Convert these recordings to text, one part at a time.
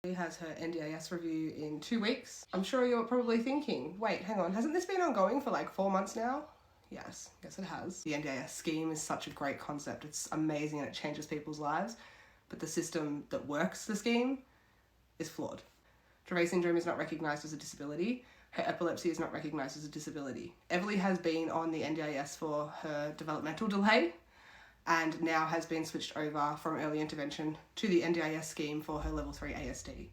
She has her NDIS review in 2 weeks. I'm sure you're probably thinking, wait, hang on, hasn't this been ongoing for like 4 months now? Yes, it has. The NDIS scheme is such a great concept. It's amazing and it changes people's lives. But the system that works the scheme is flawed. Dravet syndrome is not recognised as a disability. Her epilepsy is not recognised as a disability. Everly has been on the NDIS for her developmental delay and now has been switched over from early intervention to the NDIS scheme for her level 3 ASD.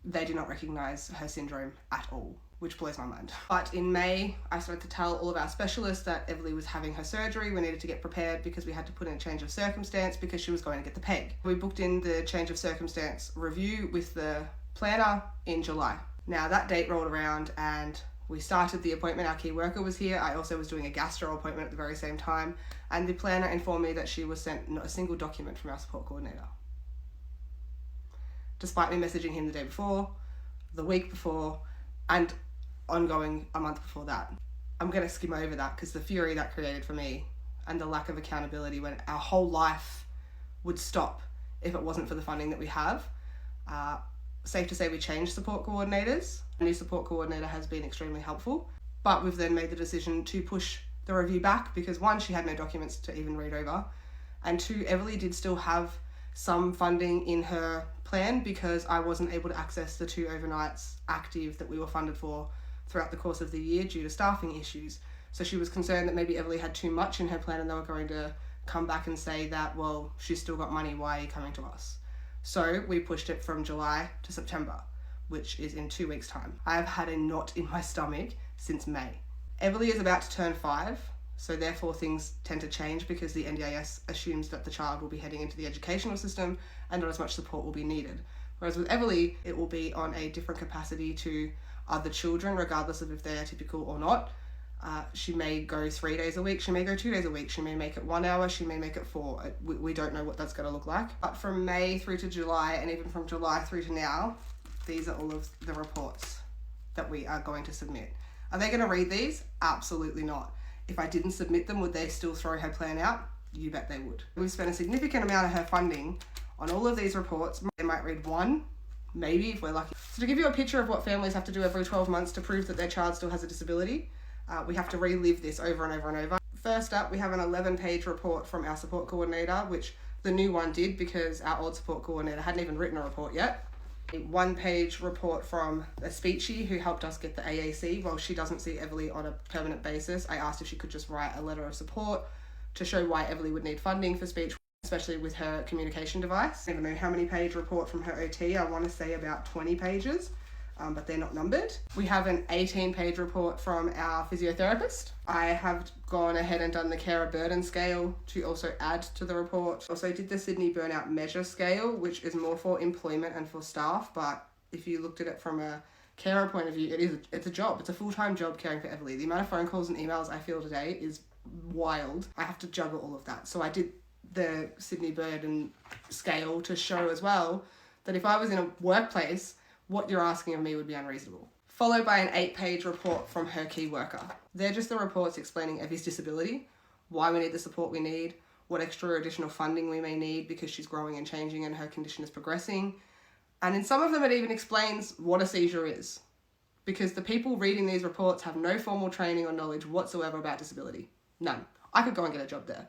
They do not recognise her syndrome at all, which blows my mind. But in May, I started to tell all of our specialists that Everly was having her surgery. We needed to get prepared because we had to put in a change of circumstance because she was going to get the PEG. We booked in the change of circumstance review with the planner in July. Now that date rolled around and we started the appointment. Our key worker was here. I also was doing a gastro appointment at the very same time. And the planner informed me that she was sent not a single document from our support coordinator. Despite me messaging him the day before, the week before, and ongoing a month before that. I'm going to skim over that because the fury that created for me and the lack of accountability when our whole life would stop if it wasn't for the funding that we have. Safe to say we changed support coordinators. A new support coordinator has been extremely helpful, but we've then made the decision to push the review back because 1, she had no documents to even read over, and 2, Everly did still have some funding in her plan because I wasn't able to access the 2 overnights active that we were funded for throughout the course of the year due to staffing issues. So she was concerned that maybe Everly had too much in her plan and they were going to come back and say that, well, she's still got money, why are you coming to us? So we pushed it from July to September, which is in 2 weeks' time. I've had a knot in my stomach since May. Everly is about to turn 5, so therefore things tend to change because the NDIS assumes that the child will be heading into the educational system and not as much support will be needed. Whereas with Everly, it will be on a different capacity to other children, regardless of if they're typical or not. She may go 3 days a week, she may go 2 days a week, she may make it 1 hour, she may make it 4. We don't know what that's going to look like. But from May through to July, and even from July through to now, these are all of the reports that we are going to submit. Are they going to read these? Absolutely not. If I didn't submit them, would they still throw her plan out? You bet they would. We've spent a significant amount of her funding on all of these reports. They might read 1, maybe if we're lucky. So to give you a picture of what families have to do every 12 months to prove that their child still has a disability, we have to relive this over and over and over. First up, we have an 11-page report from our support coordinator, which the new one did because our old support coordinator hadn't even written a report yet. A 1-page report from a speechy who helped us get the AAC. While she doesn't see Everly on a permanent basis, I asked if she could just write a letter of support to show why Everly would need funding for speech, especially with her communication device. I don't know how many page report from her OT. I want to say about 20 pages. But they're not numbered. We have an 18-page report from our physiotherapist. I have gone ahead and done the carer burden scale to also add to the report. Also did the Sydney Burnout Measure Scale, which is more for employment and for staff, but if you looked at it from a carer point of view, it's a job. It's a full-time job caring for Everly. The amount of phone calls and emails I feel today is wild. I have to juggle all of that. So I did the Sydney Burden Scale to show as well that if I was in a workplace, what you're asking of me would be unreasonable. Followed by an 8-page report from her key worker. They're just the reports explaining Evie's disability, why we need the support we need, what extra or additional funding we may need because she's growing and changing and her condition is progressing. And in some of them it even explains what a seizure is, because the people reading these reports have no formal training or knowledge whatsoever about disability. None. I could go and get a job there.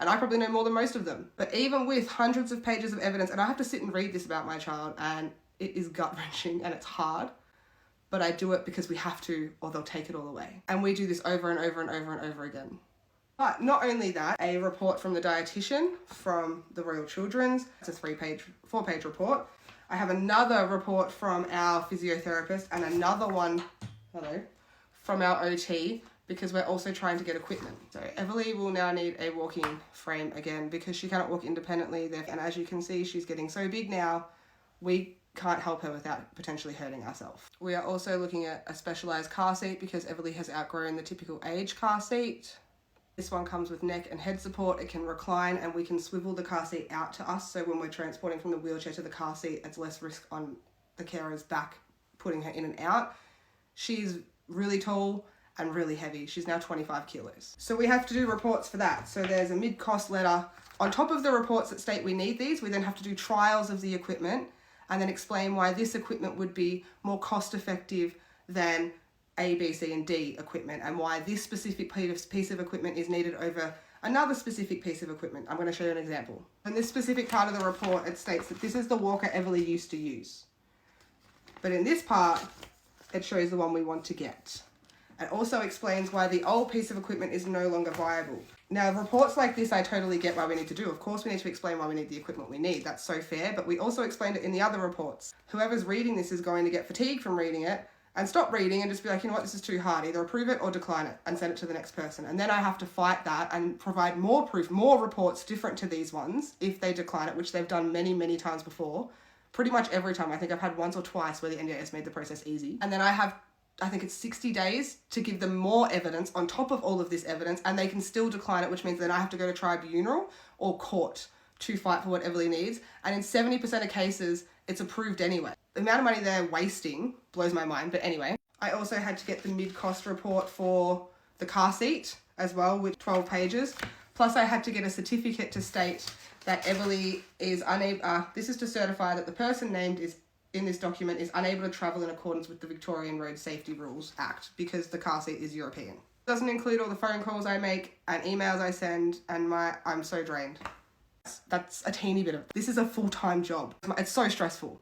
And I probably know more than most of them. But even with hundreds of pages of evidence, and I have to sit and read this about my child, and it is gut-wrenching and it's hard, but I do it because we have to or they'll take it all away. And we do this over and over and over and over again. But not only that, a report from the dietitian from the Royal Children's. It's a 4-page report. I have another report from our physiotherapist and another one, from our OT because we're also trying to get equipment. So Everly will now need a walking frame again because she cannot walk independently. And as you can see, she's getting so big now, we can't help her without potentially hurting ourselves. We are also looking at a specialised car seat because Everly has outgrown the typical age car seat. This one comes with neck and head support. It can recline and we can swivel the car seat out to us. So when we're transporting from the wheelchair to the car seat, it's less risk on the carer's back putting her in and out. She's really tall and really heavy. She's now 25 kilos. So we have to do reports for that. So there's a mid-cost letter. On top of the reports that state we need these, we then have to do trials of the equipment and then explain why this equipment would be more cost effective than A, B, C, and D equipment, and why this specific piece of equipment is needed over another specific piece of equipment. I'm going to show you an example. In this specific part of the report, it states that this is the walker Everly used to use. But in this part, it shows the one we want to get. It also explains why the old piece of equipment is no longer viable. Now, reports like this, I totally get why we need to do. Of course, we need to explain why we need the equipment we need. That's so fair, but we also explained it in the other reports. Whoever's reading this is going to get fatigued from reading it and stop reading and just be like, you know what, this is too hard. Either approve it or decline it and send it to the next person. And then I have to fight that and provide more proof, more reports different to these ones if they decline it, which they've done many, many times before. Pretty much every time. I think I've had once or twice where the NDIS made the process easy. And then I think it's 60 days to give them more evidence on top of all of this evidence, and they can still decline it, which means then I have to go to tribunal or court to fight for what Everly needs. And in 70% of cases, it's approved anyway. The amount of money they're wasting blows my mind, but anyway. I also had to get the mid-cost report for the car seat as well, with 12 pages. Plus I had to get a certificate to state that Everly is unable, this is to certify that the person named in this document is unable to travel in accordance with the Victorian Road Safety Rules Act because the car seat is European. It doesn't include all the phone calls I make and emails I send, and I'm so drained. That's a teeny bit of, this is a full-time job. It's so stressful.